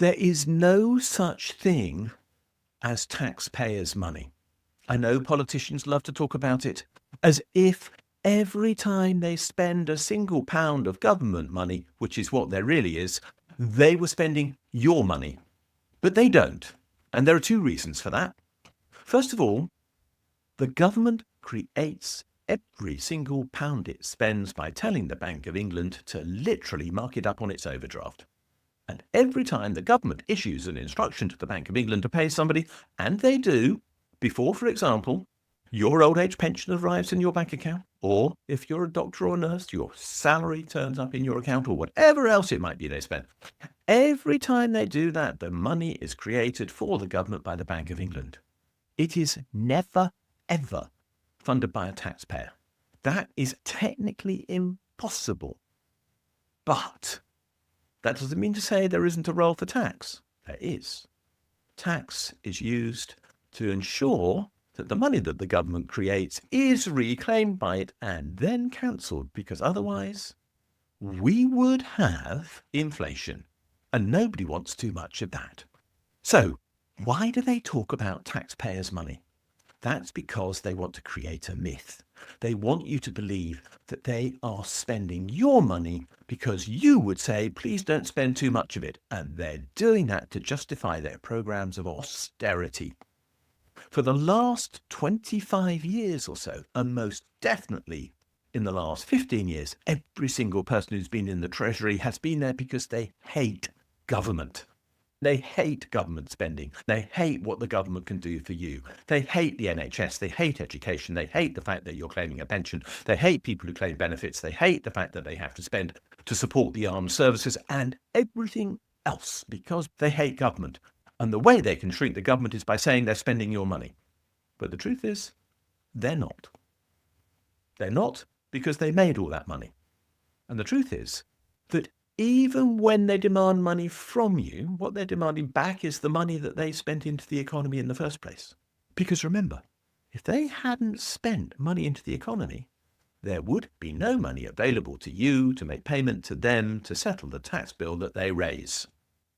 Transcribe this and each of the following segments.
There is no such thing as taxpayers' money. I know politicians love to talk about it as if every time they spend a single pound of government money, which is what there really is, they were spending your money. But they don't. And there are two reasons for that. First of all, the government creates every single pound it spends by telling the Bank of England to literally mark it up on its overdraft. And every time the government issues an instruction to the Bank of England to pay somebody, and they do, before, for example, your old age pension arrives in your bank account, or if you're a doctor or a nurse, your salary turns up in your account, or whatever else it might be they spend. Every time they do that, the money is created for the government by the Bank of England. It is never, ever funded by a taxpayer. That is technically impossible. But that doesn't mean to say there isn't a role for tax. There is. Tax is used to ensure that the money that the government creates is reclaimed by it and then cancelled, because otherwise we would have inflation, and nobody wants too much of that. So why do they talk about taxpayers' money? That's because they want to create a myth. They want you to believe that they are spending your money because you would say, please don't spend too much of it. And they're doing that to justify their programs of austerity. For the last 25 years or so, and most definitely in the last 15 years, every single person who's been in the Treasury has been there because they hate government. They hate government spending. They hate what the government can do for you. They hate the NHS. They hate education. They hate the fact that you're claiming a pension. They hate people who claim benefits. They hate the fact that they have to spend to support the armed services and everything else because they hate government. And the way they can shrink the government is by saying they're spending your money. But the truth is, they're not. They're not because they made all that money. And the truth is that even when they demand money from you, what they're demanding back is the money that they spent into the economy in the first place. Because remember, if they hadn't spent money into the economy, there would be no money available to you to make payment to them to settle the tax bill that they raise.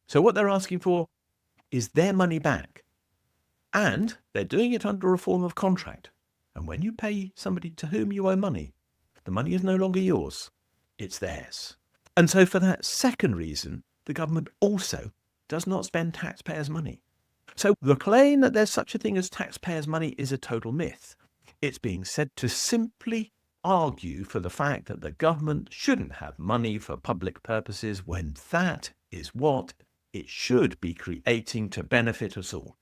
So what they're asking for is their money back. And they're doing it under a form of contract. And when you pay somebody to whom you owe money, the money is no longer yours, it's theirs. And so for that second reason, the government also does not spend taxpayers' money. So the claim that there's such a thing as taxpayers' money is a total myth. It's being said to simply argue for the fact that the government shouldn't have money for public purposes when that is what it should be creating to benefit us all.